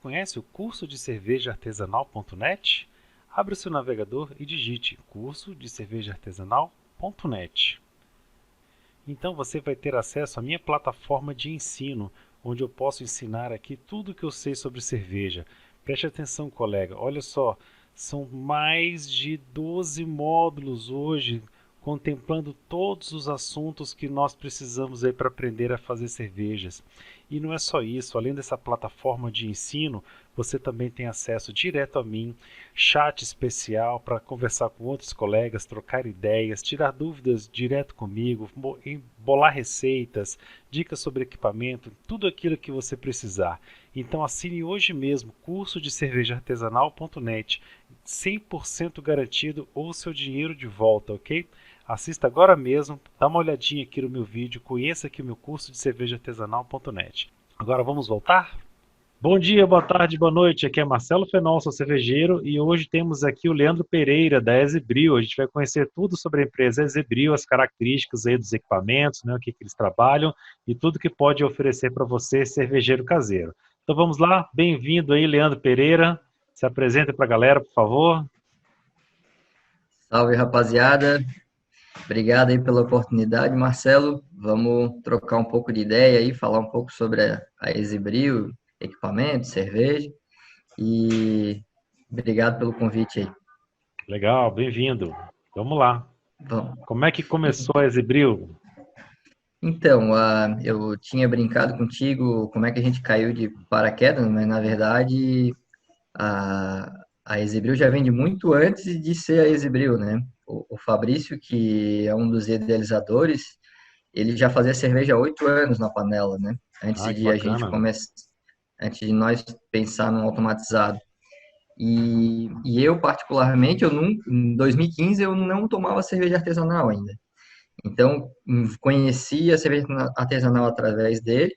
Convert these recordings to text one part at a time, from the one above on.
conhece o curso de cerveja artesanal.net? Abra o seu navegador e digite curso de cerveja artesanal.net. Então você vai ter acesso à minha plataforma de ensino, onde eu posso ensinar aqui tudo o que eu sei sobre cerveja. Preste atenção, colega, olha só, são mais de 12 módulos hoje, contemplando todos os assuntos que nós precisamos aí para aprender a fazer cervejas. E não é só isso, além dessa plataforma de ensino, você também tem acesso direto a mim, chat especial para conversar com outros colegas, trocar ideias, tirar dúvidas direto comigo, bolar receitas, dicas sobre equipamento, tudo aquilo que você precisar. Então assine hoje mesmo curso de cervejaartesanal.net, 100% garantido ou seu dinheiro de volta, ok? Assista agora mesmo, dá uma olhadinha aqui no meu vídeo, conheça aqui o meu curso de cervejaartesanal.net. Agora vamos voltar? Bom dia, boa tarde, boa noite. Aqui é Marcelo Fenol, sou cervejeiro, e hoje temos aqui o Leandro Pereira, da Ezebril. A gente vai conhecer tudo sobre a empresa Ezebril, as características aí dos equipamentos, né, o que eles trabalham e tudo que pode oferecer para você, cervejeiro caseiro. Então vamos lá, bem-vindo aí, Leandro Pereira. Se apresente para a galera, por favor. Salve, rapaziada. Obrigado aí pela oportunidade, Marcelo. Vamos trocar um pouco de ideia aí, falar um pouco sobre a Exibril, equipamento, cerveja. E obrigado pelo convite aí. Legal, bem-vindo. Vamos lá. Vamos. Como é que começou a Ezebril? Então, eu tinha brincado contigo como é que a gente caiu de paraquedas, mas na verdade a, a Exibril já vem de muito antes de ser a Exibril, né? O Fabrício, que é um dos idealizadores, ele já fazia cerveja há 8 anos na panela, né? Ah, Antes que de a gente bacana. começar, antes de nós pensar no automatizado. E eu, particularmente, em 2015, eu não tomava cerveja artesanal ainda. Então, conheci a cerveja artesanal através dele.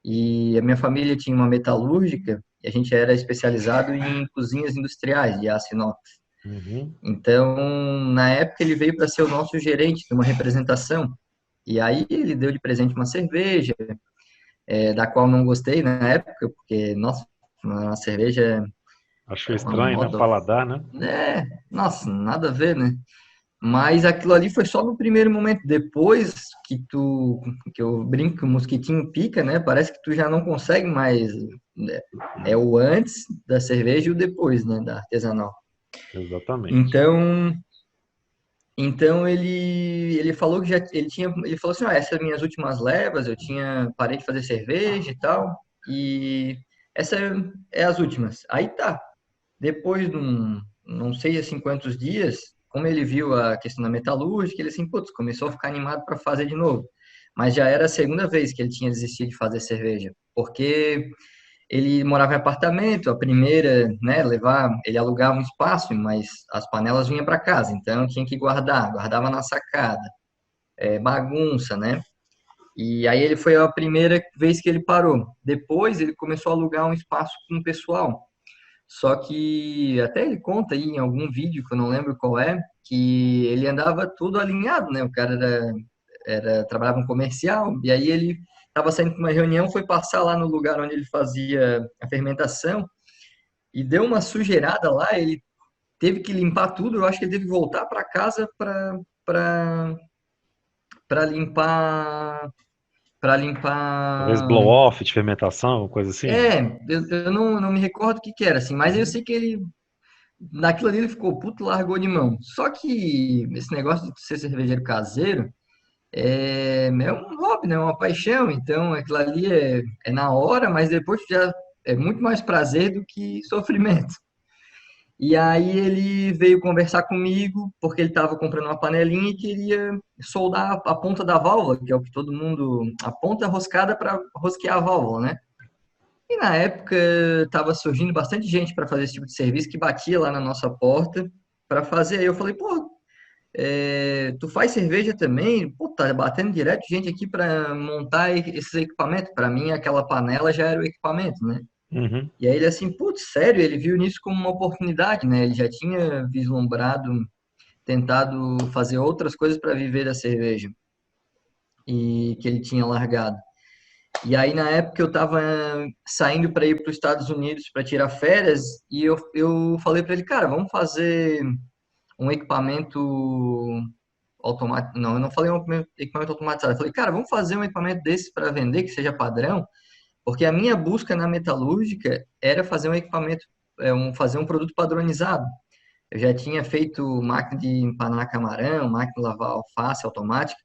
E a minha família tinha uma metalúrgica e a gente era especializado em cozinhas industriais de aço inox. Uhum. Então, na época, ele veio para ser o nosso gerente de uma representação. E aí ele deu de presente uma cerveja, da qual não gostei na época, porque, nossa, uma cerveja Achou é uma estranho, né? moda, Paladar, né? nossa, nada a ver, né? Mas aquilo ali foi só no primeiro momento. Depois que eu brinco que o mosquitinho pica, né? Parece que tu já não consegue mais. Né? É o antes da cerveja e o depois, né? Da artesanal. Exatamente. Então, então ele falou que já ele falou assim, essas minhas últimas levas, eu tinha parei de fazer cerveja e tal, e essa é as últimas. Aí tá. Depois de não sei assim quantos dias, como ele viu a questão da metalúrgica, ele assim, putz, começou a ficar animado para fazer de novo. Mas já era a segunda vez que ele tinha desistido de fazer cerveja, porque ele morava em apartamento, a primeira, né, ele alugava um espaço, mas as panelas vinham para casa, então tinha que guardava na sacada, bagunça, né? E aí ele foi a primeira vez que ele parou. Depois ele começou a alugar um espaço com o pessoal. Só que até ele conta aí em algum vídeo, que eu não lembro qual é, que ele andava tudo alinhado, né? O cara trabalhava no comercial, e aí ele estava saindo para uma reunião, foi passar lá no lugar onde ele fazia a fermentação, e deu uma sujeirada lá, ele teve que limpar tudo, eu acho que ele teve que voltar para casa para limpar, para Talvez limpar. blow-off de fermentação, alguma coisa assim. Eu não me recordo o que que era, assim, mas eu Uhum. sei que ele naquilo ali ele ficou puto, largou de mão. Só que esse negócio de ser cervejeiro caseiro é um hobby, né? É uma paixão. Então aquilo ali é na hora, mas depois já é muito mais prazer do que sofrimento. E aí ele veio conversar comigo, porque ele estava comprando uma panelinha e queria soldar a ponta da válvula, que é o que todo mundo. A ponta roscada para rosquear a válvula, né? E na época estava surgindo bastante gente para fazer esse tipo de serviço que batia lá na nossa porta para fazer. Aí eu falei, pô, tu faz cerveja também? Pô, tá batendo direto gente aqui para montar esses equipamentos. Para mim, aquela panela já era o equipamento, né? Uhum. E aí ele assim, putz, sério, ele viu nisso como uma oportunidade, né? Ele já tinha vislumbrado, tentado fazer outras coisas para viver da cerveja e que ele tinha largado. E aí, na época, eu estava saindo para ir para os Estados Unidos para tirar férias, e eu falei para ele, cara, vamos fazer um equipamento automático. Não, eu não falei um equipamento automatizado. Eu falei, cara, vamos fazer um equipamento desse para vender, que seja padrão, porque a minha busca na metalúrgica era fazer um equipamento, fazer um produto padronizado. Eu já tinha feito máquina de empanar camarão, máquina de lavar alface automática,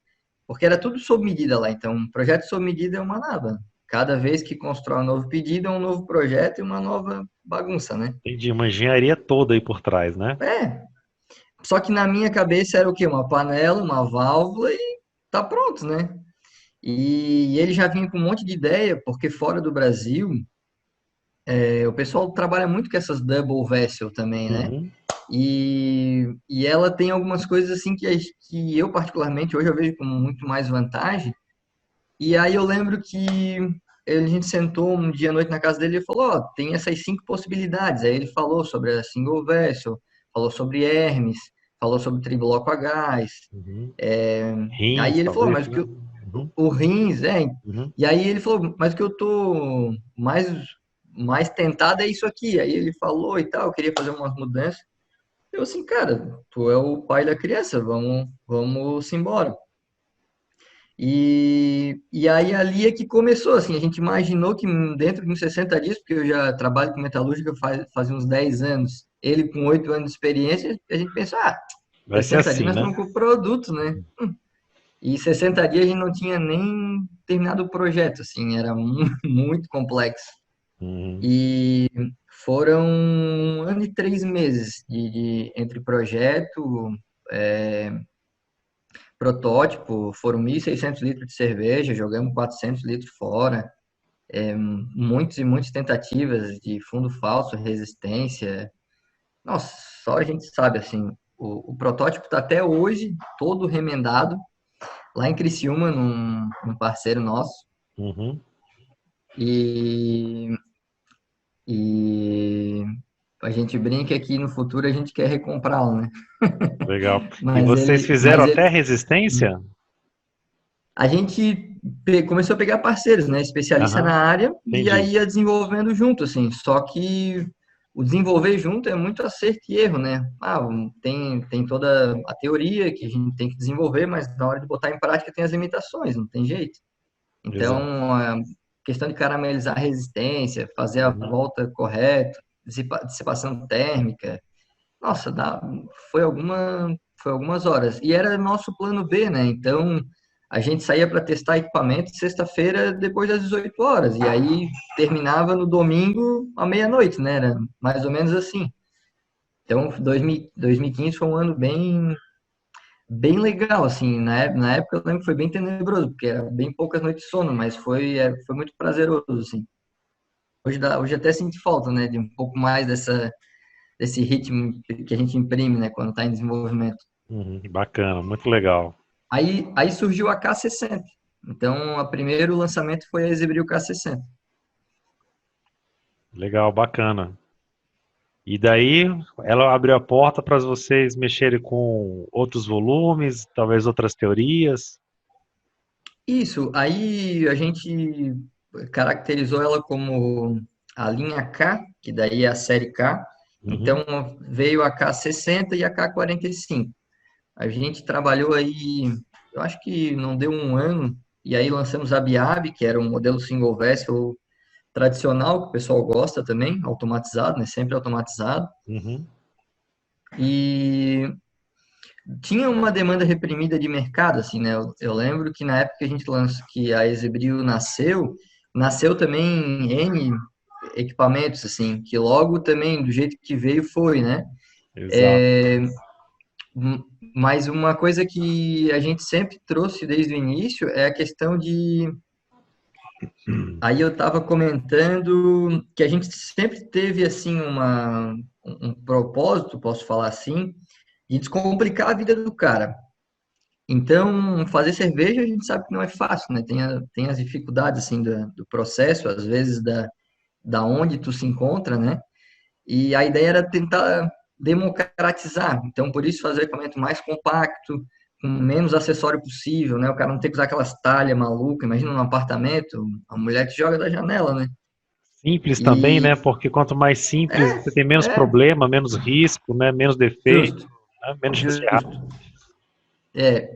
porque era tudo sob medida lá. Então, um projeto sob medida é uma naba. Cada vez que constrói um novo pedido, é um novo projeto e uma nova bagunça, né? Entendi, uma engenharia toda aí por trás, né? É, só que na minha cabeça era o quê? Uma panela, uma válvula e tá pronto, né? E ele já vinha com um monte de ideia, porque fora do Brasil, o pessoal trabalha muito com essas double vessel também, né? Uhum, E ela tem algumas coisas assim que eu particularmente hoje eu vejo como muito mais vantagem. E aí eu lembro que a gente sentou um dia à noite na casa dele e falou, ó, tem essas 5 possibilidades. Aí ele falou sobre a single vessel, falou sobre Hermes, falou sobre tribloco a gás. uhum. É, aí Rins, ele falou, talvez, mas o né? que Uhum, o rins, uhum. E aí ele falou, mas o que eu tô mais tentado é isso aqui. Aí ele falou e tal, eu queria fazer umas mudanças. Eu assim, cara, tu é o pai da criança, vamos embora. E aí ali é que começou, assim, a gente imaginou que dentro de uns 60 dias, porque eu já trabalho com metalúrgica faz uns 10 anos, ele com 8 anos de experiência, a gente pensou, 60 Vai ser dias assim, nós né? estamos com o produto, né? E 60 dias a gente não tinha nem terminado o projeto, assim, era muito complexo. Uhum. E foram 1 ano e 3 meses entre projeto, é, protótipo, foram 1.600 litros de cerveja, jogamos 400 litros fora, muitas e muitas tentativas de fundo falso, resistência. Nossa, só a gente sabe, assim, o protótipo está até hoje todo remendado, lá em Criciúma, num parceiro nosso, Uhum. e, e a gente brinca que no futuro a gente quer recomprá-lo, né? Legal. E Mas vocês ele, fizeram mas até ele, resistência? a gente começou a pegar parceiros, né, especialista na Aham, área, e entendi. aí ia desenvolvendo junto, assim. Só que o desenvolver junto é muito acerto e erro, né? Tem toda a teoria que a gente tem que desenvolver, mas na hora de botar em prática tem as limitações, não tem jeito. Exato. Então, a questão de caramelizar a resistência, fazer a Uhum. volta correta, dissipação térmica, nossa, foi algumas horas. E era nosso plano B, né? Então, a gente saía para testar equipamento sexta-feira depois das 18 horas. E aí terminava no domingo à meia-noite, né? Era mais ou menos assim. Então, 2015 foi um ano bem legal, assim. Na época eu lembro que foi bem tenebroso, porque era bem poucas noites de sono, mas foi muito prazeroso, assim. Hoje até sinto falta, né? De um pouco mais desse ritmo que a gente imprime, né? Quando está em desenvolvimento. Uhum. Bacana, muito legal. Aí surgiu a K60. Então, o primeiro lançamento foi a Exebril K60. Legal, bacana. E daí ela abriu a porta para vocês mexerem com outros volumes, talvez outras teorias. Isso, aí a gente caracterizou ela como a linha K, que daí é a série K. Uhum. Então, veio a K60 e a K45. A gente trabalhou aí, eu acho que não deu um ano, e aí lançamos a Biab, que era um modelo single vessel tradicional, que o pessoal gosta também, automatizado, né? Sempre automatizado. Uhum. E tinha uma demanda reprimida de mercado, assim, né? Eu lembro que na época que a gente lançou, que a Exebril nasceu também N equipamentos, assim, que logo também, do jeito que veio, foi, né? Exato. Mas uma coisa que a gente sempre trouxe desde o início é a questão de. Aí eu estava comentando que a gente sempre teve, assim, um propósito, posso falar assim, de descomplicar a vida do cara. Então, fazer cerveja a gente sabe que não é fácil, né? Tem as dificuldades assim do processo, às vezes da onde tu se encontra, né? E a ideia era tentar democratizar. Então, por isso fazer equipamento mais compacto, com menos acessório possível, né? O cara não tem que usar aquelas talhas malucas. Imagina num apartamento, a mulher te joga da janela, né? Simples também, né? E Porque quanto mais simples, você tem menos é, problema, menos risco, né? Menos defeito, justo, né? Menos chance de errar. justo.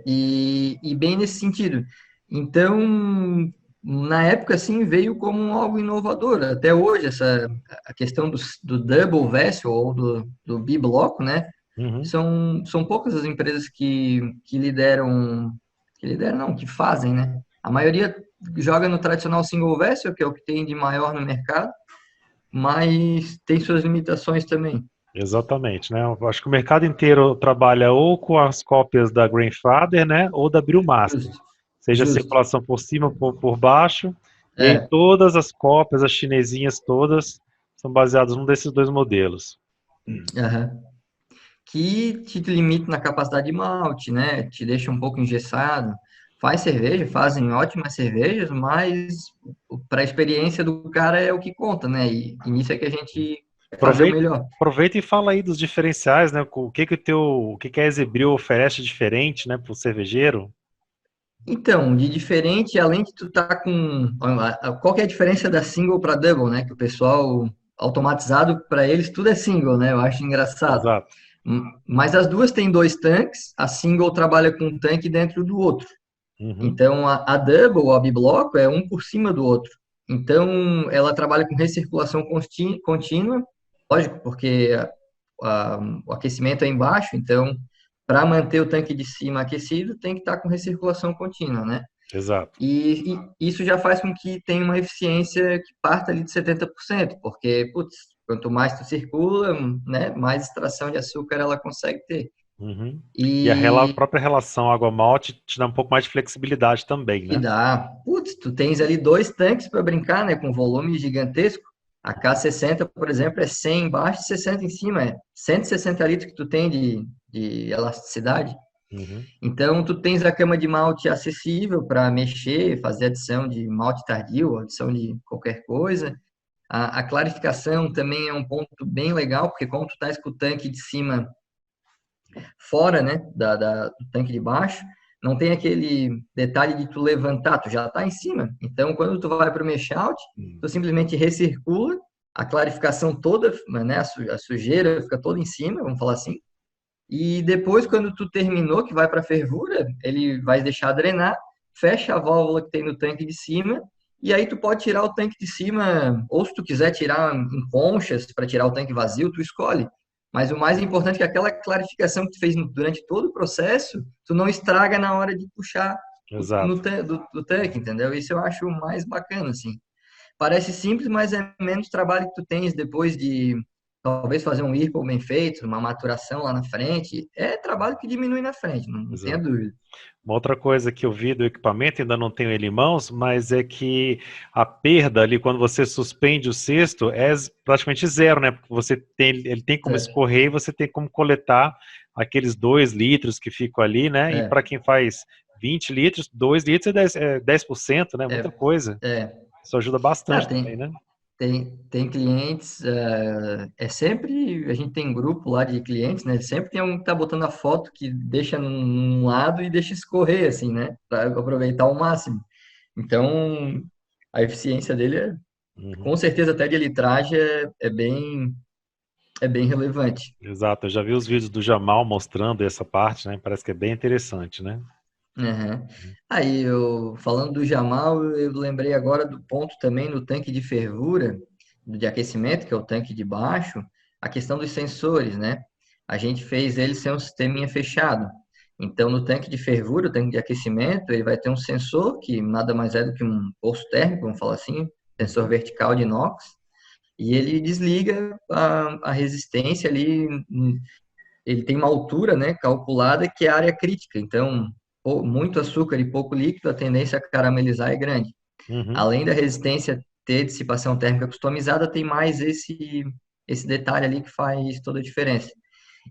E bem nesse sentido. Então, na época, assim, veio como algo inovador. Até hoje, a questão do double vessel ou do bibloco, né? Uhum. São poucas as empresas que lideram, não, que fazem, né? A maioria joga no tradicional single vessel, que é o que tem de maior no mercado, mas tem suas limitações também. Exatamente, né? Eu acho que o mercado inteiro trabalha ou com as cópias da Grandfather, né? Ou da Brewmaster. Justo, Seja a justo. circulação por cima ou por baixo. E aí É, todas as cópias, as chinesinhas todas, são baseadas num desses dois modelos. aham. Que te limita na capacidade de malte, né? Te deixa um pouco engessado. Faz cerveja, fazem ótimas cervejas, mas para a experiência do cara é o que conta, né? E nisso é que a gente quer fazer o Aproveita, melhor. aproveita e fala aí dos diferenciais, né? O que que a Ezebril oferece diferente, né, para o cervejeiro? Então, de diferente, além de tu tá com. Qual que é a diferença da single para double, né? Que o pessoal, automatizado, para eles, tudo é single, né? Eu acho engraçado. Exato. Mas as duas têm dois tanques, a single trabalha com um tanque dentro do outro. Uhum. Então, a double, a bibloco, é um por cima do outro. Então, ela trabalha com recirculação contínua, lógico, porque o aquecimento é embaixo, então, para manter o tanque de cima aquecido, tem que estar com recirculação contínua, né? Exato. E isso já faz com que tenha uma eficiência que parta ali de 70%, porque, putz, quanto mais tu circula, né, mais extração de açúcar ela consegue ter. Uhum. E a E própria relação água-malte te dá um pouco mais de flexibilidade também, que né? dá, putz, tu tens ali dois tanques para brincar, né, com volume gigantesco. A K60, por exemplo, é 100 embaixo e 60 em cima, é 160 litros que tu tem de elasticidade. Uhum. Então, tu tens a cama de malte acessível para mexer, fazer adição de malte tardio, adição de qualquer coisa. A clarificação também é um ponto bem legal, porque como tu estás com o tanque de cima fora, né, do tanque de baixo, não tem aquele detalhe de tu levantar, tu já está em cima. Então, quando tu vai para o mesh out, tu simplesmente recircula, a clarificação toda, né, a sujeira fica toda em cima, vamos falar assim. E depois, quando tu terminou, que vai para a fervura, ele vai deixar drenar, fecha a válvula que tem no tanque de cima, e aí tu pode tirar o tanque de cima, ou se tu quiser tirar em conchas para tirar o tanque vazio, tu escolhe. Mas o mais importante é que aquela clarificação que tu fez durante todo o processo, tu não estraga na hora de puxar Exato. do tanque, entendeu? Isso eu acho o mais bacana, assim. Parece simples, mas é menos trabalho que tu tens depois de talvez fazer um IRPA bem feito, uma maturação lá na frente. É trabalho que diminui na frente, não tenha Exato. dúvida. Uma outra coisa que eu vi do equipamento, ainda não tenho ele em mãos, mas é que a perda ali, quando você suspende o cesto, é praticamente zero, né? Porque ele tem como É, escorrer e você tem como coletar aqueles 2 litros que ficam ali, né? E para é, quem faz 20 litros, 2 litros é 10%, né? Muita é. coisa. é. Isso ajuda Ah, bastante também, tem, né? tem clientes, é sempre, a gente tem um grupo lá de clientes, né? Sempre tem um que tá botando a foto que deixa num lado e deixa escorrer, assim, né? Para aproveitar ao máximo. Então, a eficiência dele com Uhum. certeza, até de litragem é bem relevante. Exato, eu já vi os vídeos do Jamal mostrando essa parte, né? Parece que é bem interessante, né? Uhum. Aí, falando do Jamal, eu lembrei agora do ponto também no tanque de fervura, de aquecimento, que é o tanque de baixo, a questão dos sensores, né? A gente fez ele ser um sisteminha fechado. Então, no tanque de fervura, o tanque de aquecimento, ele vai ter um sensor, que nada mais é do que um poço térmico, vamos falar assim, sensor Uhum. vertical de inox, e ele desliga a resistência ali. Ele tem uma altura, né, calculada que é a área crítica. Então, muito açúcar e pouco líquido, a tendência a caramelizar é grande. Uhum. Além da resistência ter dissipação térmica customizada, tem mais esse detalhe ali que faz toda a diferença.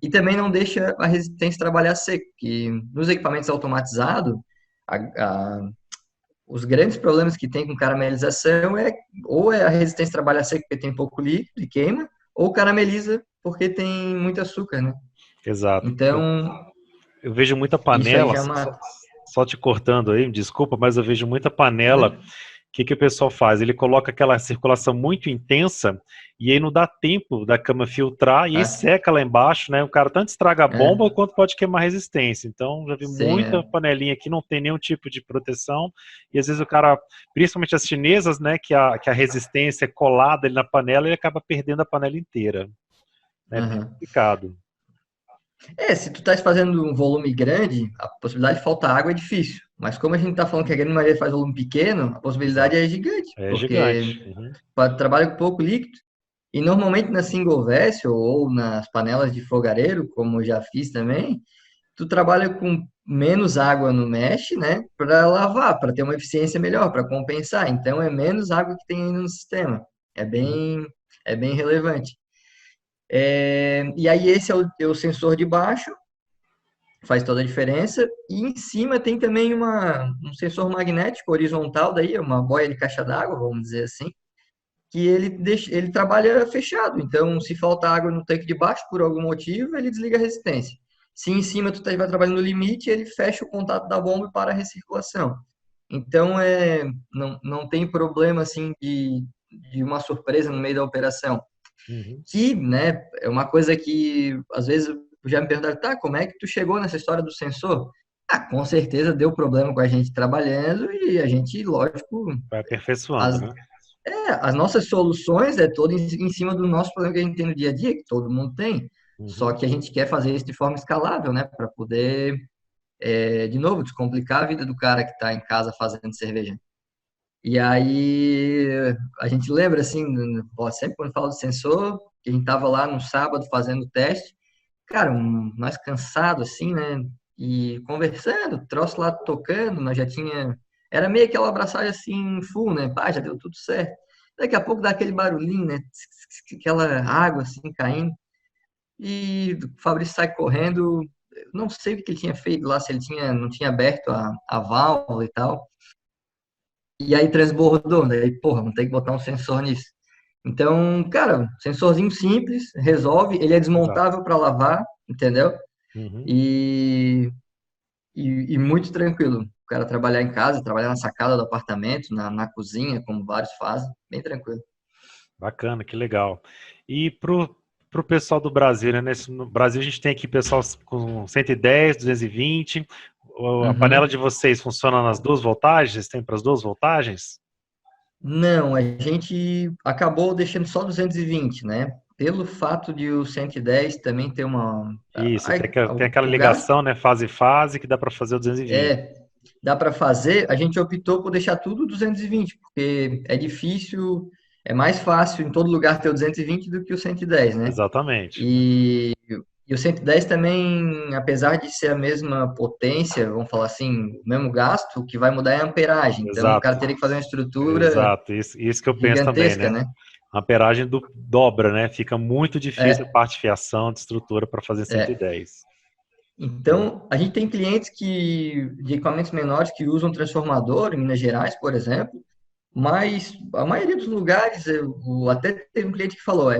E também não deixa a resistência trabalhar seco, que nos equipamentos automatizados, a, a, os grandes problemas que tem com caramelização ou é a resistência trabalhar seco porque tem pouco líquido e queima, ou carameliza porque tem muito açúcar, né? Exato. Então, eu vejo muita Isso aí panela, já mata. só te cortando aí, desculpa, mas eu vejo muita panela. Né? Que o pessoal faz? Ele coloca aquela circulação muito intensa e aí não dá tempo da cama filtrar e aí Ah, seca lá embaixo, né? O cara tanto estraga a bomba é, quanto pode queimar resistência. Então, já vi sim, muita é. panelinha que não tem nenhum tipo de proteção e às vezes o cara, principalmente as chinesas, né, que a resistência é colada ali na panela, ele acaba perdendo a panela inteira. É bem Aham. complicado. É, se tu estás fazendo um volume grande, a possibilidade de faltar água é difícil. Mas como a gente está falando que a grande maioria faz volume pequeno, a possibilidade Exato. é gigante, É porque gigante. Uhum. trabalha com pouco líquido. E normalmente na single vessel ou nas panelas de fogareiro, como eu já fiz também, tu trabalha com menos água no mesh, né, para lavar, para ter uma eficiência melhor, para compensar. Então é menos água que tem aí no sistema. É Uhum. bem, é bem relevante. E aí esse é o sensor de baixo, faz toda a diferença. E em cima tem também um sensor magnético horizontal, daí, uma boia de caixa d'água, vamos dizer assim, que ele trabalha fechado. Então, se falta água no tanque de baixo por algum motivo, ele desliga a resistência. Se em cima vai trabalhando no limite, ele fecha o contato da bomba e para a recirculação. Então, não tem problema assim de uma surpresa no meio da operação. Uhum. Que, né, é uma coisa que às vezes já me perguntaram, tá, como é que tu chegou nessa história do sensor? Ah, com certeza deu problema com a gente trabalhando e a gente, lógico, Vai aperfeiçoando, as, né? as nossas soluções é todo em cima do nosso problema que a gente tem no dia a dia, que todo mundo tem. Só Uhum. que a gente quer fazer isso de forma escalável, né, para poder, de novo, descomplicar a vida do cara que está em casa fazendo cerveja. E aí a gente lembra assim, ó, sempre quando fala do sensor, que a gente tava lá no sábado fazendo o teste, cara, nós cansados assim, né? E conversando, o troço lá tocando, nós já tinha. Era meio aquela abraçagem assim, full, né? Pá, já deu tudo certo. Daqui a pouco dá aquele barulhinho, né? Aquela água assim caindo. E o Fabrício sai correndo. Não sei o que ele tinha feito lá, se ele não tinha aberto a válvula e tal. E aí transbordou, daí, porra, vamos ter que botar um sensor nisso. Então, cara, sensorzinho simples, resolve, ele é Exato. desmontável para lavar, entendeu? Uhum. E, e muito tranquilo. O cara trabalhar em casa, trabalhar na sacada do apartamento, na cozinha, como vários fazem, bem tranquilo. Bacana, que legal. E pro pessoal do Brasil, né? No Brasil a gente tem aqui pessoal com 110, 220. A panela de Uhum. vocês funciona nas duas voltagens? Tem para as duas voltagens? Não, a gente acabou deixando só 220, né? Pelo fato de o 110 também ter Isso, tem aquela o gasto ligação, né? Fase que dá para fazer o 220. dá para fazer, a gente optou por deixar tudo 220, porque é difícil, é mais fácil em todo lugar ter o 220 do que o 110, né? Exatamente. E, e o 110 também, apesar de ser a mesma potência, vamos falar assim, o mesmo gasto, o que vai mudar é a amperagem. Então, o cara Exato, teria que fazer uma estrutura exato. Isso que eu penso também, gigantesca, né? né? A amperagem dobra, né? Fica muito difícil a É, parte de fiação, de estrutura para fazer é. 110. Uhum. Então, a gente tem clientes de equipamentos menores que usam transformador, em Minas Gerais, por exemplo, mas a maioria dos lugares, até teve um cliente que falou,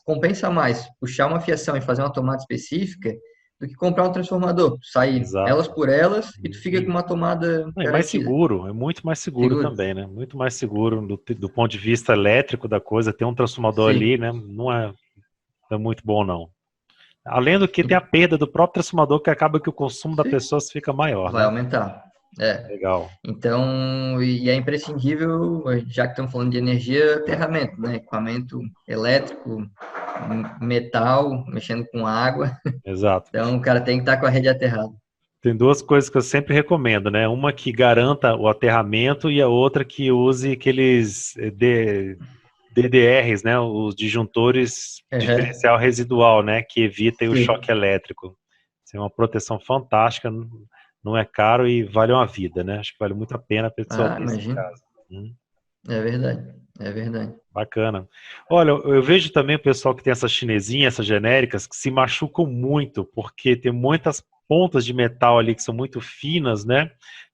compensa mais puxar uma fiação e fazer uma tomada específica do que comprar um transformador. Tu sai elas Exato. por elas e tu Uhum. fica com uma tomada Não, e mais garantida. seguro, é muito mais seguro Seguro? também, né? Muito mais seguro do ponto de vista elétrico da coisa. Ter um transformador ali, Sim. né? Não é muito bom, não. Além do que tem a E perda do próprio transformador, que acaba que o consumo da sim, pessoa fica maior, vai né? aumentar. É. Legal. Então, e é imprescindível, já que estamos falando de energia, aterramento, né? Equipamento elétrico, metal, mexendo com água. Exato. Então, o cara tem que estar com a rede aterrada. Tem duas coisas que eu sempre recomendo, né? Uma que garanta o aterramento e a outra que use aqueles DDRs, né? Os disjuntores Uhum. diferencial residual, né? Que evitem o choque Sim. elétrico. Isso é uma proteção fantástica, não é caro e vale uma vida, né? Acho que vale muito a pena a pessoa Ah, ter isso em imagino. casa. Hum. É verdade. É verdade. Bacana. Olha, eu vejo também o pessoal que tem essas chinesinhas, essas genéricas, que se machucam muito, porque tem muitas pontas de metal ali que são muito finas, né?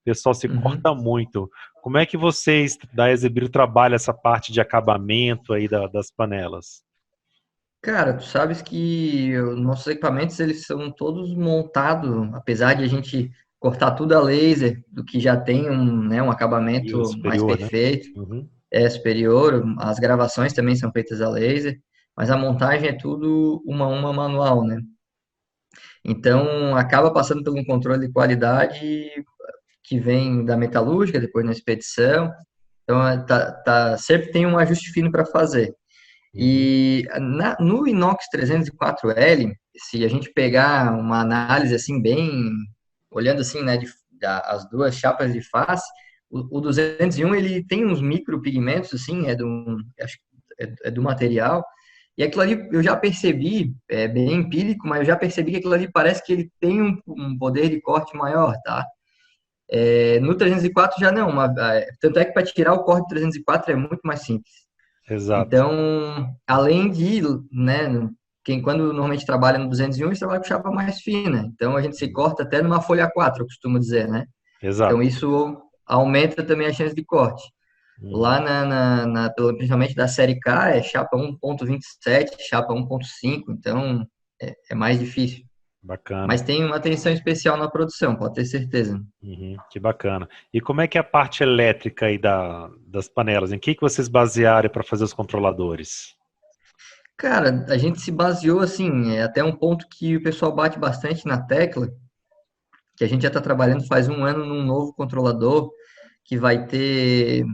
O pessoal se corta Uhum. muito. Como é que vocês da Exebiro trabalham essa parte de acabamento aí das panelas? Cara, tu sabes que os nossos equipamentos eles são todos montados, apesar de a gente cortar tudo a laser, do que já tem um, né, um E o acabamento mais superior, né? perfeito, Uhum. é superior, as gravações também são feitas a laser, mas a montagem é tudo uma a uma manual, né? Então acaba passando por um controle de qualidade que vem da metalúrgica, depois na expedição. Então sempre tem um ajuste fino para fazer. Uhum. E no Inox 304L, se a gente pegar uma análise assim bem, olhando assim, né, as duas chapas de face, o 201 ele tem uns micropigmentos assim, acho que é do material. E aquilo ali eu já percebi, é bem empírico, mas eu já percebi que aquilo ali parece que ele tem um poder de corte maior, tá? No 304 já não, tanto é que para tirar o corte do 304 é muito mais simples. Exato. Então, além de, né, quando normalmente trabalha no 201, eles trabalham com chapa mais fina. Então, a gente se Uhum. corta até numa folha 4, eu costumo dizer, né? Então, Exato. isso aumenta também a chance de corte. Uhum. Lá principalmente da série K, é chapa 1.27, chapa 1.5, então é mais difícil. Bacana. Mas tem uma atenção especial na produção, pode ter certeza. Uhum. Que bacana. E como é que é a parte elétrica aí das panelas? Em que vocês basearam para fazer os controladores? Cara, a gente se baseou assim, é até um ponto que o pessoal bate bastante na tecla, que a gente já está trabalhando faz um ano num novo controlador que vai ter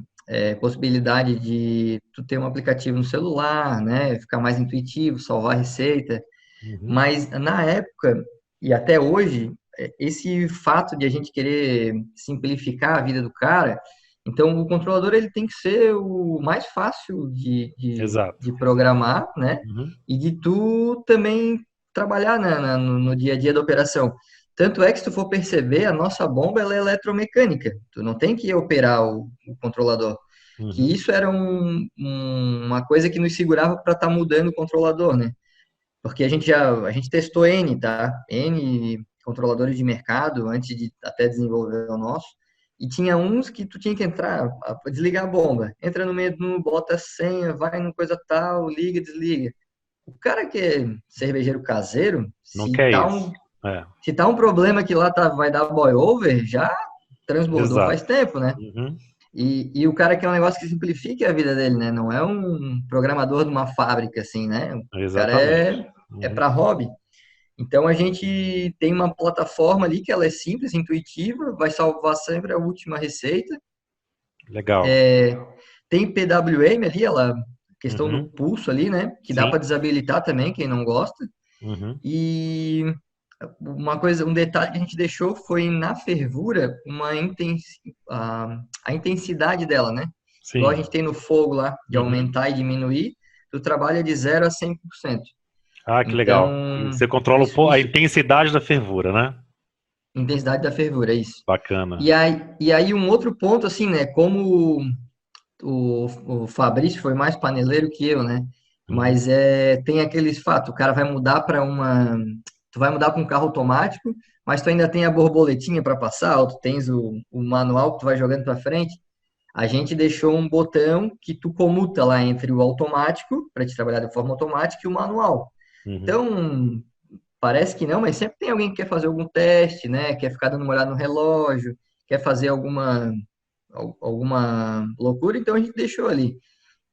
possibilidade de tu ter um aplicativo no celular, né? Ficar mais intuitivo, salvar receita. Uhum. Mas na época e até hoje, esse fato de a gente querer simplificar a vida do cara, então o controlador ele tem que ser o mais fácil Exato. de programar, né? Uhum. E de tu também trabalhar no dia a dia da operação. Tanto é que se tu for perceber, a nossa bomba ela é eletromecânica. Tu não tem que operar o controlador. Que Uhum. isso era uma coisa que nos segurava para estar mudando o controlador, né? Porque a gente testou N, tá? N controladores de mercado antes de até desenvolver o nosso. E tinha uns que tu tinha que entrar, desligar a bomba. Entra no menu, bota a senha, vai no coisa tal, liga, desliga. O cara que é cervejeiro caseiro, Não quer isso. É, se tá um problema que lá vai dar boy over, já transbordou exato. faz tempo, né? Uhum. E o cara quer um negócio que simplifique a vida dele, né? Não é um programador de uma fábrica, assim, né? O cara Exatamente. é Uhum. para hobby. Então a gente tem uma plataforma ali que ela é simples, intuitiva, vai salvar sempre a última receita. Legal. Tem PWM ali, questão do Uhum. pulso ali, né? Que dá Sim. para desabilitar também, quem não gosta. Uhum. E um detalhe que a gente deixou foi na fervura a intensidade dela, né? Igual a Sim. gente tem no fogo lá, de Uhum. aumentar e diminuir, tu trabalha de 0 a 100%. Ah, que legal. E Então, você controla a isso, intensidade da fervura, né? intensidade da fervura, é isso. Bacana. E aí um outro ponto, assim, né? Como o Fabrício foi mais paneleiro que eu, né? Uhum. Mas tem aqueles fatos, o cara vai mudar tu vai mudar para um carro automático, mas tu ainda tem a borboletinha para passar, ou tu tens o manual que tu vai jogando para frente. A gente deixou um botão que tu comuta lá entre o automático, para te trabalhar de forma automática, e o manual. Uhum. Então, parece que não, mas sempre tem alguém que quer fazer algum teste, né? Quer ficar dando uma olhada no relógio, quer fazer alguma loucura, então a gente deixou ali.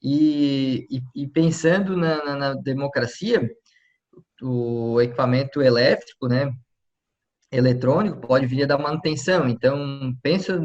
E pensando na democracia, o equipamento elétrico, né, eletrônico, pode vir a dar manutenção. Então, pensa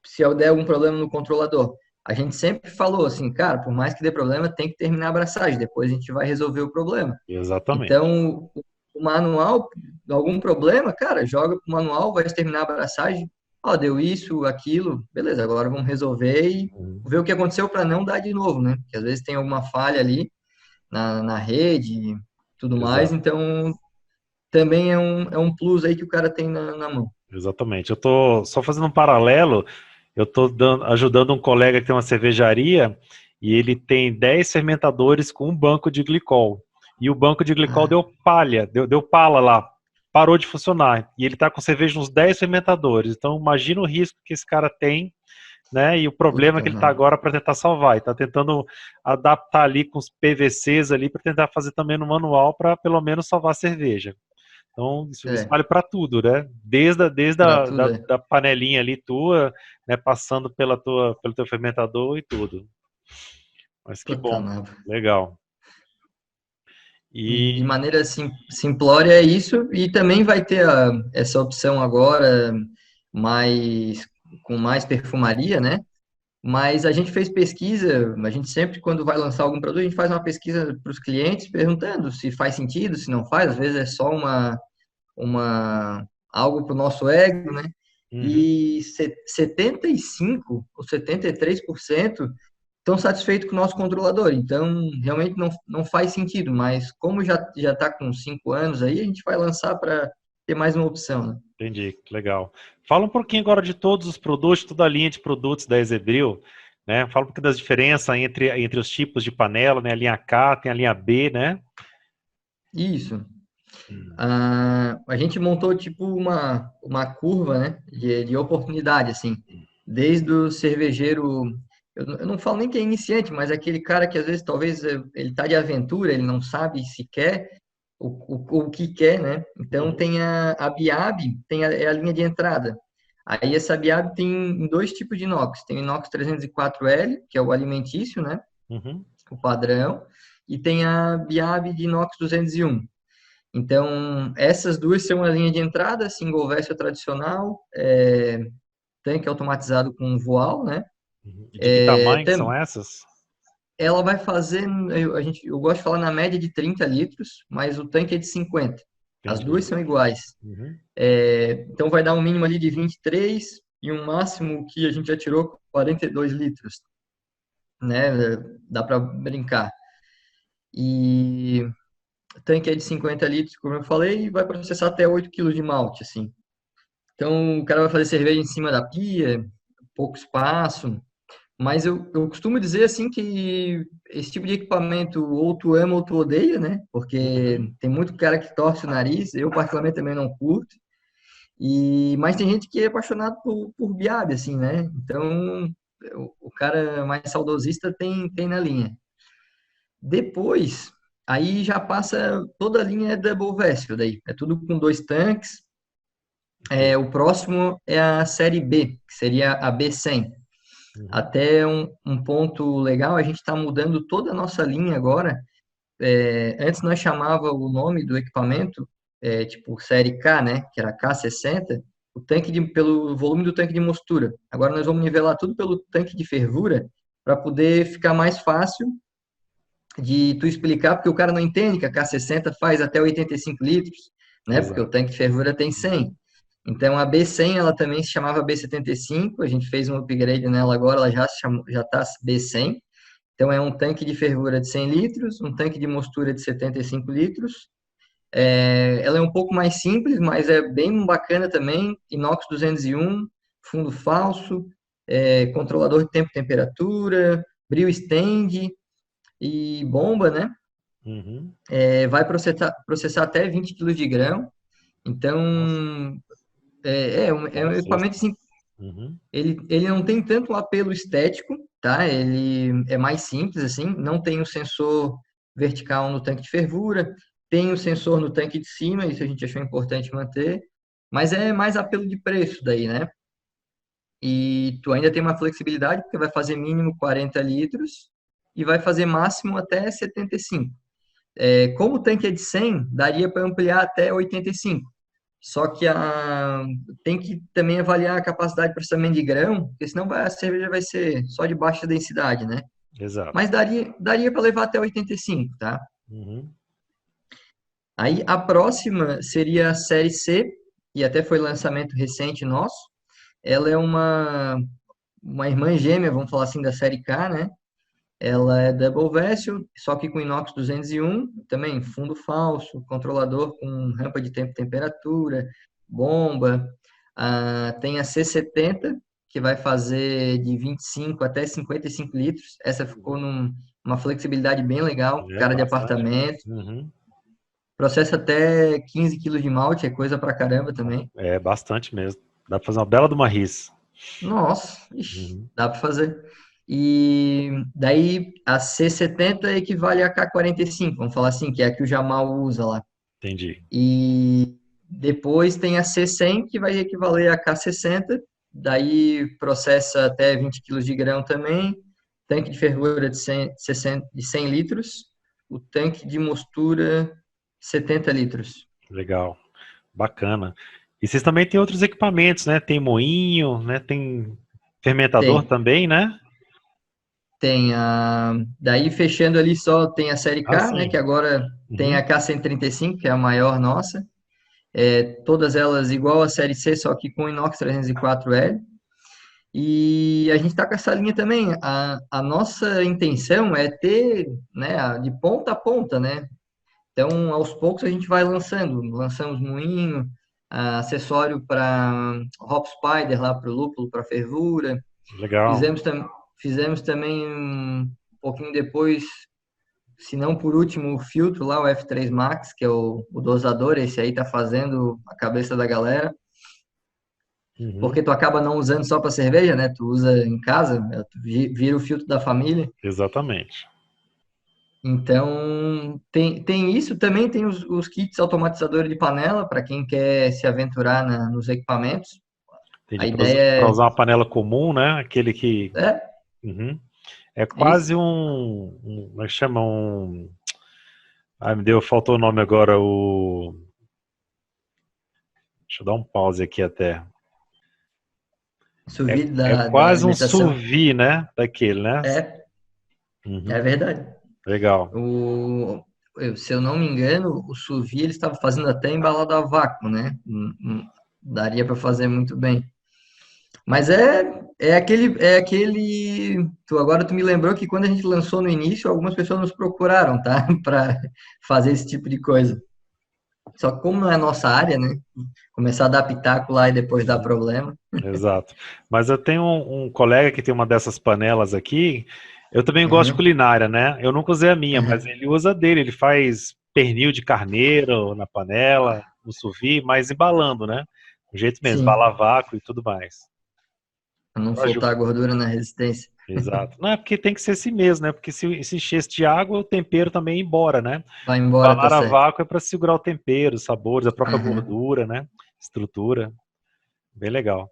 se eu der algum problema no controlador. A gente sempre falou assim, cara, por mais que dê problema, tem que terminar a abraçagem, depois a gente vai resolver o problema. Exatamente. Então, o manual, algum problema, cara, joga pro manual, vai terminar a abraçagem. Ó, deu isso, aquilo, beleza, agora vamos resolver e Uhum. ver o que aconteceu para não dar de novo, né? Porque às vezes tem alguma falha ali na rede, tudo mais, Exato. então também é um plus aí que o cara tem na mão. Exatamente. Eu tô só fazendo um paralelo. Eu tô ajudando um colega que tem uma cervejaria e ele tem 10 fermentadores com um banco de glicol. E o banco de glicol Ah, deu palha, deu pala lá, parou de funcionar. E ele está com cerveja nos 10 fermentadores. Então imagina o risco que esse cara tem né? E o problema é Puta, que ele está mano. agora para tentar salvar. E está tentando adaptar ali com os PVCs ali para tentar fazer também no manual para pelo menos salvar a cerveja. Então, isso É, vale para tudo, né? Desde pra a tudo, é. da panelinha ali tua, né? Passando pelo teu fermentador e tudo. Mas que Puta, bom, mano. legal. De E maneira simplória é isso, e também vai ter essa opção agora mais com mais perfumaria, né? Mas a gente fez pesquisa, a gente sempre, quando vai lançar algum produto, a gente faz uma pesquisa para os clientes perguntando se faz sentido, se não faz, às vezes é só uma algo para o nosso ego, né? uhum, E 75 ou 73% estão satisfeitos com o nosso controlador. Então, realmente não faz sentido, mas como já está com 5 anos aí, a gente vai lançar para ter mais uma opção, né? entendi, legal. Fala um pouquinho agora de todos os produtos, toda a linha de produtos da Ezebril, né? Fala um pouquinho das diferenças entre os tipos de panela, né? A linha K, tem a linha B, né? Isso. Hum, A gente montou tipo uma curva, né, de oportunidade, assim, desde o cervejeiro, eu não falo nem que é iniciante, mas é aquele cara que às vezes talvez ele tá de aventura, ele não sabe se quer o que quer, né? Então uhum, tem a Biab, é a linha de entrada. Aí essa Biab tem dois tipos de inox, tem o inox 304L, que é o alimentício, né, uhum, o padrão, e tem a Biab de inox 201. Então, essas duas são a linha de entrada, single vessel tradicional, tanque automatizado com voal, né? uhum. E de que É, tamanho que são essas? ela vai fazer, eu gosto de falar na média de 30 litros, mas o tanque é de 50. As Entendi. duas são iguais. Uhum, Então, vai dar um mínimo ali de 23 e um máximo que a gente já tirou 42 litros, né? Dá para brincar. E o tanque é de 50 litros, como eu falei, e vai processar até 8 quilos de malte, assim. Então, o cara vai fazer cerveja em cima da pia, pouco espaço. Mas eu costumo dizer, assim, que esse tipo de equipamento ou tu ama ou tu odeia, né? Porque uhum. tem muito cara que torce o nariz, eu particularmente também não curto. Mas tem gente que é apaixonado por Biab, assim, né? Então, o cara mais saudosista tem na linha. Depois, aí já passa toda a linha Double Vessel daí. É tudo com dois tanques. Entendi. O próximo é a série B, que seria a B100. Uhum, Até um ponto legal, a gente está mudando toda a nossa linha agora. Antes nós chamava o nome do equipamento, tipo série K, né? Que era K60, pelo volume do tanque de mostura. Agora nós vamos nivelar tudo pelo tanque de fervura para poder ficar mais fácil de tu explicar, porque o cara não entende que a K60 faz até 85 litros, né? Porque o exato. tanque de fervura tem 100. Então a B100 ela também se chamava B75, a gente fez um upgrade nela agora, ela já está B100. Então é um tanque de fervura de 100 litros, um tanque de mostura de 75 litros. Ela é um pouco mais simples, mas é bem bacana também, inox 201, fundo falso, controlador de tempo e temperatura, bril stand e bomba, né? Uhum. Vai processar até 20 quilos de grão. Nossa, Então, é um processo. equipamento assim, Uhum. ele não tem tanto um apelo estético, tá? Ele é mais simples, assim, não tem o sensor vertical no tanque de fervura, tem o sensor no tanque de cima, isso a gente achou importante manter, mas é mais apelo de preço daí, né? E tu ainda tem uma flexibilidade, porque vai fazer mínimo 40 litros e vai fazer máximo até 75. Como o tanque é de 100, daria para ampliar até 85. Só que tem que também avaliar a capacidade de processamento de grão, porque senão a cerveja vai ser só de baixa densidade, né? Exato. Mas daria para levar até 85, tá? Uhum. Aí a próxima seria a série C, e até foi lançamento recente nosso. Ela é uma irmã gêmea, vamos falar assim, da série K, né? Ela é double vessel, só que com inox 201, também fundo falso, controlador com rampa de tempo e temperatura, bomba. Tem a C70, que vai fazer de 25 até 55 litros. Essa ficou numa flexibilidade bem legal, É cara de bastante. apartamento. Uhum. Processa até 15 quilos de malte, é coisa pra caramba também. É bastante mesmo. Dá pra fazer uma bela de uma RIS. Nossa, ixi, Uhum, dá para fazer. E daí a C70 equivale a K45, vamos falar assim, que é a que o Jamal usa lá. entendi. E depois tem a C100, que vai equivaler a K60, daí processa até 20 quilos de grão também, tanque de fervura de 100, 60 de 100 litros, o tanque de mostura 70 litros. Legal. Bacana. E vocês também têm outros equipamentos, né? Tem moinho, né? Tem fermentador Tem, também, né? tem a... Daí fechando ali só tem a série Ah, K, né, sim. que agora tem Uhum. a K135, que é a maior nossa, todas elas igual a série C, só que com inox 304L. E a gente está com essa linha também. A nossa intenção é ter, né, de ponta a ponta, né? Então, aos poucos a gente vai lançando. Lançamos moinho, acessório para hop spider lá para o lúpulo, para fervura. Legal. Fizemos, fizemos também um pouquinho depois, se não por último, o filtro lá, o F3 Max, que é o dosador. Esse aí tá fazendo a cabeça da galera. Uhum. Porque tu acaba não usando só para cerveja, né? Tu usa em casa, tu vira o filtro da família. Exatamente. Então, tem isso, também tem os kits automatizadores de panela, para quem quer se aventurar nos equipamentos. A Entendi. Para ideia usar uma panela comum, né? Aquele que. é Uhum. É isso. quase como é que chama? Ai, me deu, faltou o nome agora. Deixa eu dar um pause aqui até. Sous É, vide é da quase um alimentação. sous vide, né? Daquele, né? É, é Uhum. verdade. Legal. Se eu não me engano, o sous vide eles estavam fazendo até embalado a vácuo, né? Daria para fazer muito bem. Mas agora tu me lembrou que quando a gente lançou no início, algumas pessoas nos procuraram, tá? Para fazer esse tipo de coisa. Só que como não é nossa área, né? Começar a dar pitaco lá e depois dar Uhum. problema. Exato. Mas eu tenho um colega que tem uma dessas panelas aqui. Eu também gosto de Uhum, culinária, né? Eu nunca usei a minha, mas uhum. ele usa a dele. Ele faz pernil de carneiro na panela, no sous-vide, mas embalando, né? Do jeito mesmo, embala a Sim, vácuo e tudo mais. para não Eu ajudo. soltar a gordura na resistência. Exato. Não é porque tem que ser assim mesmo, né? Porque se enchesse de água, o tempero também ia embora, né? Vai embora, tá Embalar a certo. vácuo é para segurar o tempero, os sabores, a própria Aham. gordura, né? Estrutura. Bem legal.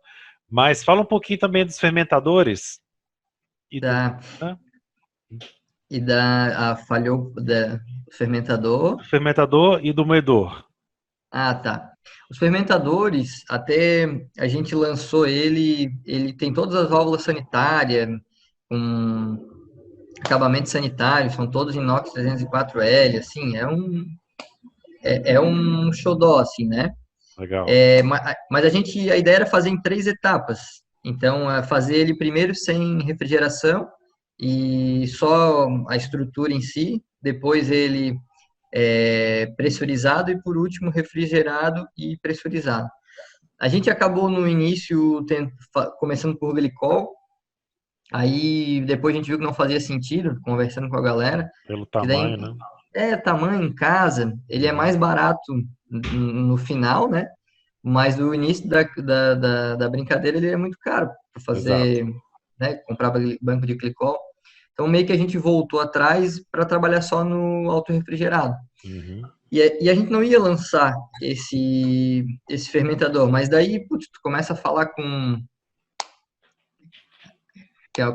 Mas fala um pouquinho também dos fermentadores e do, Tá. né? E falhou do fermentador. Do fermentador e do moedor. Ah, tá. Os fermentadores, até a gente lançou ele tem todas as válvulas sanitárias, com acabamento sanitário, são todos inox 304L, assim, é um xodó, assim, né? Legal. Mas a ideia era fazer em três etapas. Então, fazer ele primeiro sem refrigeração e só a estrutura em si, depois ele pressurizado e por último refrigerado e pressurizado. A gente acabou no início começando por glicol, aí depois a gente viu que não fazia sentido, conversando com a galera, Pelo que daí tamanho, né? tamanho em casa, ele é Uhum. mais barato no final, né? Mas no início da brincadeira ele é muito caro para Exato. fazer, né? Comprar banco de glicol. Então meio que a gente voltou atrás para trabalhar só no autorrefrigerado. Uhum. E a gente não ia lançar esse fermentador, mas daí, putz, tu começa a falar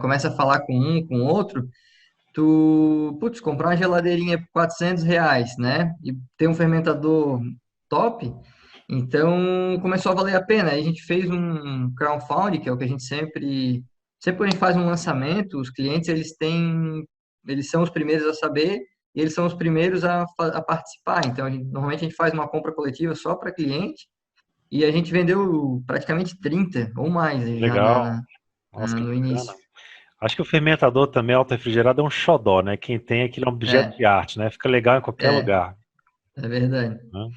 começa a falar com um, com outro, putz, comprar uma geladeirinha por R$ 400, né? E ter um fermentador top, então começou a valer a pena. Aí a gente fez um crowdfunding, que é o que a gente sempre quando a gente faz um lançamento, os clientes, eles são os primeiros a saber e eles são os primeiros a participar. Então, normalmente a gente faz uma compra coletiva só para cliente e a gente vendeu praticamente 30 ou mais já Legal. Nossa, que no bacana. início. Acho que o fermentador também auto-refrigerado é um xodó, né? Quem tem aquele é um objeto É, de arte, né? Fica legal em qualquer é, lugar, é verdade. né?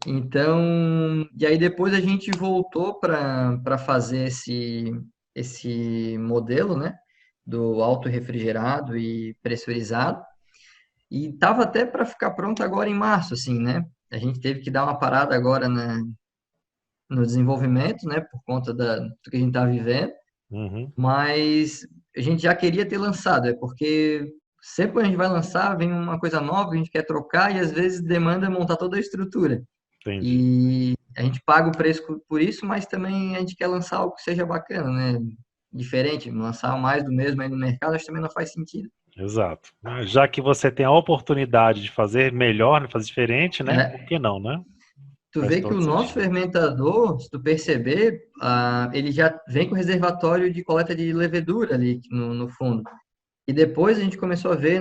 Então, e aí depois a gente voltou para fazer esse modelo, né, do auto-refrigerado e pressurizado, e tava até para ficar pronto agora em março, assim, né? A gente teve que dar uma parada agora no desenvolvimento, né, por conta do que a gente está vivendo, Uhum, mas a gente já queria ter lançado, é porque sempre quando a gente vai lançar, vem uma coisa nova, a gente quer trocar e às vezes demanda montar toda a estrutura. entendi. E a gente paga o preço por isso, mas também a gente quer lançar algo que seja bacana, né? Diferente, lançar mais do mesmo aí no mercado, acho que também não faz sentido. Exato. Já que você tem a oportunidade de fazer melhor, né, fazer diferente, né? Por É, que não, né? tu Faz vê que todo o nosso sentido. fermentador, se tu perceber, ele já vem com reservatório de coleta de levedura ali no fundo. E depois a gente começou a ver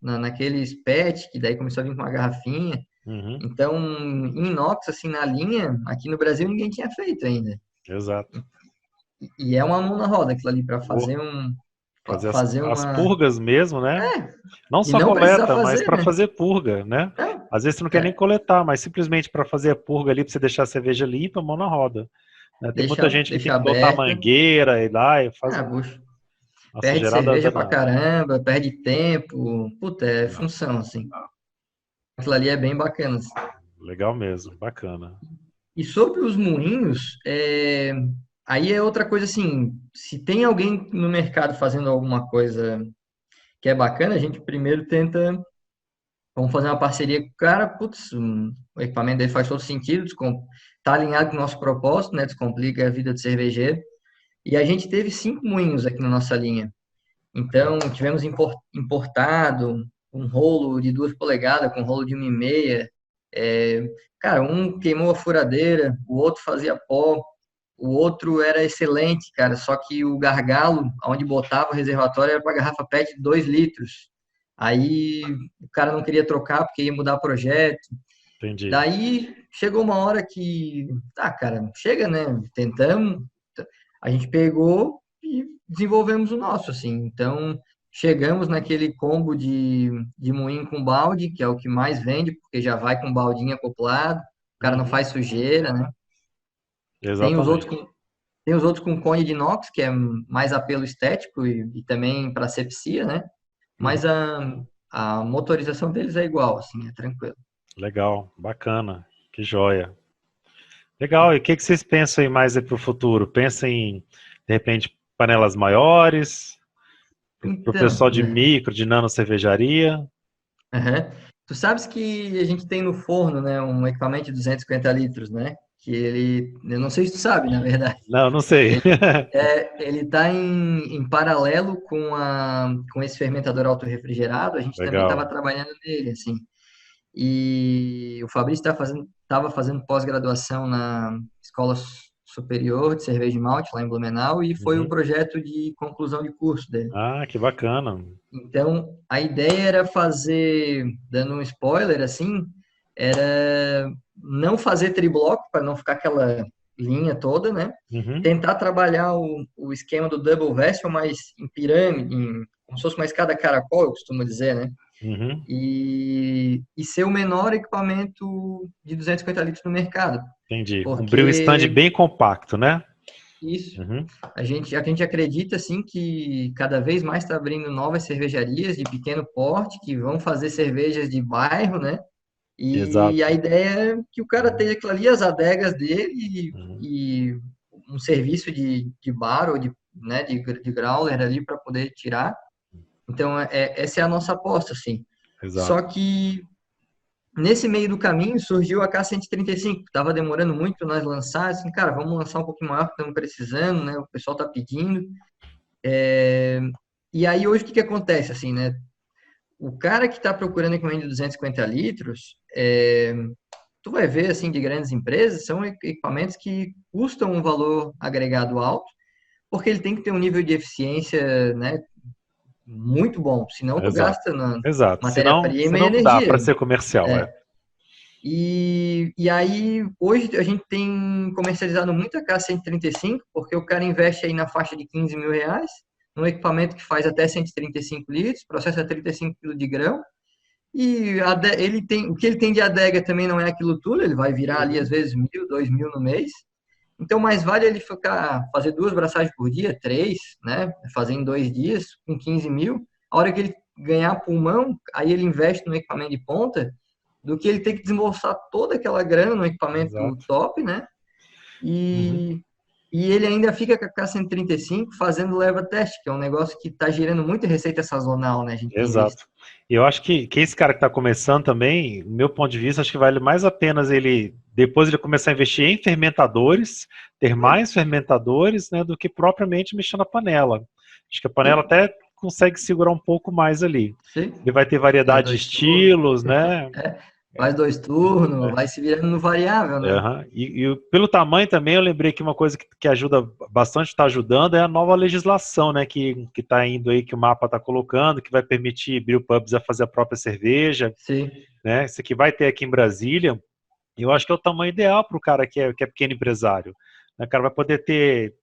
naqueles PET, que daí começou a vir com uma garrafinha. Uhum, Então, em inox, assim, na linha, aqui no Brasil ninguém tinha feito ainda. exato. E é uma mão na roda aquilo ali para Vou fazer fazer as uma. purgas mesmo, né? Não E só não precisar coleta, mas fazer, para né? fazer purga, né? Não, Às vezes você não quer nem é, coletar, mas simplesmente para fazer a purga ali, para você deixar a cerveja limpa, mão na roda, né? Tem muita gente que tem deixa que botar aberta. mangueira e lá e faz Ah, bucho. uma Perde sujeirada cerveja pra danada. caramba, perde tempo. Puta, é Exato. função, assim. Aquilo ali é bem bacana, assim. Legal mesmo, bacana. E sobre os moinhos, aí é outra coisa assim, se tem alguém no mercado fazendo alguma coisa que é bacana, a gente primeiro tenta, vamos fazer uma parceria com o cara, putz, o equipamento dele faz todo sentido, tá alinhado com o nosso propósito, né, descomplica a vida de cervejeiro. E a gente teve 5 moinhos aqui na nossa linha. Então, tivemos importado um rolo de 2 polegadas com rolo de 1,5. É, cara, um queimou a furadeira, o outro fazia pó, o outro era excelente, cara, só que o gargalo, onde botava o reservatório, era para garrafa PET de 2 litros. Aí o cara não queria trocar porque ia mudar o projeto. Entendi. Daí chegou uma hora que, tá, cara, chega, né? Tentamos, a gente pegou e desenvolvemos o nosso, assim. Então, chegamos naquele combo de moinho com balde, que é o que mais vende, porque já vai com baldinho acoplado, o cara não Uhum, faz sujeira, né? Tem os outros exatamente. com, tem os outros com cone de inox, que é mais apelo estético e também para asepsia, né? Mas Uhum. a motorização deles é igual, assim, é tranquilo. Legal, bacana. Que joia. Legal, e o que vocês pensam aí mais para o futuro? Pensam em, de repente, panelas maiores, para o Então, pessoal de micro, de nano cervejaria? aham. Tu sabes que a gente tem no forno, né, um equipamento de 250 litros, né? Que eu não sei se tu sabe, na verdade. Não, não sei. Ele está em paralelo com esse fermentador autorrefrigerado. A gente também estava Legal. trabalhando nele, assim. E o Fabrício estava fazendo pós-graduação na Escola Superior de Cerveja e Malte, lá em Blumenau, e foi o Uhum. projeto de conclusão de curso dele. Ah, que bacana. Então, a ideia era fazer, dando um spoiler assim, era não fazer tribloco para não ficar aquela linha toda, né? Uhum. Tentar trabalhar o esquema do double vessel mais em pirâmide, como se fosse uma escada caracol, eu costumo dizer, né? Uhum. E ser o menor equipamento de 250 litros no mercado, Entendi. Um brew stand porque bem compacto, né? isso. Uhum. A gente acredita assim que cada vez mais está abrindo novas cervejarias de pequeno porte que vão fazer cervejas de bairro, né? E a Exato. ideia é que o cara tenha aquilo ali, as adegas dele Uhum. e um serviço de bar ou né, de growler ali para poder tirar. Então, essa é a nossa aposta, assim. Só Exato. que nesse meio do caminho surgiu a K135, estava demorando muito para nós lançar, assim, cara, vamos lançar um pouquinho maior, porque estamos precisando, né? O pessoal está pedindo. E aí hoje o que que acontece, assim, né? O cara que está procurando equipamento de 250 litros, tu vai ver, assim, de grandes empresas, são equipamentos que custam um valor agregado alto, porque ele tem que ter um nível de eficiência, né, muito bom, senão tu Exato. gasta na Exato. matéria-prima e Senão não dá para energia. ser comercial, é. É. E aí, hoje a gente tem comercializado muito a K135, porque o cara investe aí na faixa de 15 mil reais, num equipamento que faz até 135 litros, processa 35 quilos de grão, e ele tem, o que ele tem de adega também não é aquilo tudo, ele vai virar ali às Uhum. vezes 1.000, 2.000 no mês, então mais vale ele fazer 2 braçagens por dia, três, né, fazer em 2 dias, com 15 mil, a hora que ele ganhar pulmão, aí ele investe no equipamento de ponta, do que ele ter que desembolsar toda aquela grana no equipamento Exato. top, né? Uhum. e, e ele ainda fica com a K135 fazendo leva teste, que é um negócio que está gerando muita receita sazonal, né? A gente tem visto. Exato. E eu acho que esse cara que está começando também, do meu ponto de vista, acho que vale mais a pena ele, depois ele começar a investir em fermentadores, ter mais fermentadores, né, do que propriamente mexer na panela. Acho que a panela Sim, até consegue segurar um pouco mais ali. sim. Ele vai ter Faz variedade de 2 turnos. estilos, né? É, faz 2 turnos, vai se virando no variável, né? Aham. Pelo tamanho também, eu lembrei que uma coisa que ajuda bastante, está ajudando, é a nova legislação, né, que está indo aí, que o mapa está colocando, que vai permitir brewpubs a fazer a própria cerveja, Sim, né? Isso aqui vai ter aqui em Brasília. Eu acho que é o tamanho ideal para o cara que é pequeno empresário. Né? O cara vai poder ter,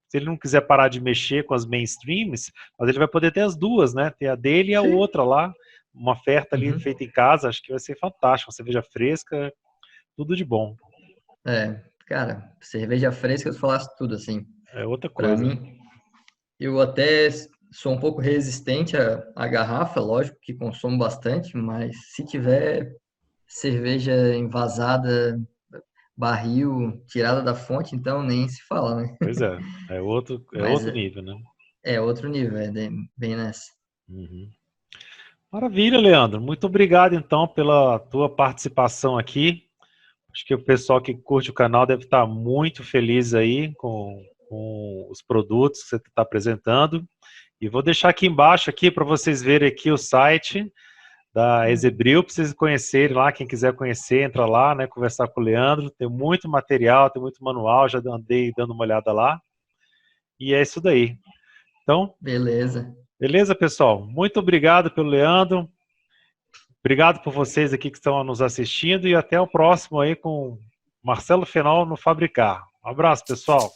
se ele não quiser parar de mexer com as mainstreams, mas ele vai poder ter as duas, né? Ter a dele e a sim. outra lá, uma oferta ali Uhum. feita em casa, acho que vai ser fantástico, uma cerveja fresca, tudo de bom. É, cara, cerveja fresca, eu falasse tudo assim. É outra Para coisa. mim, eu até sou um pouco resistente à garrafa, lógico que consumo bastante, mas se tiver cerveja envasada, barril, tirada da fonte, então nem se fala, né? Pois é, é Mas outro nível, né? é outro nível, bem nessa. Uhum. Maravilha, Leandro. Muito obrigado, então, pela tua participação aqui. Acho que o pessoal que curte o canal deve estar muito feliz aí com os produtos que você está apresentando. E vou deixar aqui embaixo aqui para vocês verem aqui o site da Ezebril, para vocês conhecerem lá, quem quiser conhecer, entra lá, né, conversar com o Leandro. Tem muito material, tem muito manual, já andei dando uma olhada lá. E é isso daí. Então, Beleza. beleza, pessoal? Muito obrigado pelo Leandro. Obrigado por vocês aqui que estão nos assistindo e até o próximo aí com Marcelo Fenol no Fabricar. Um abraço, pessoal.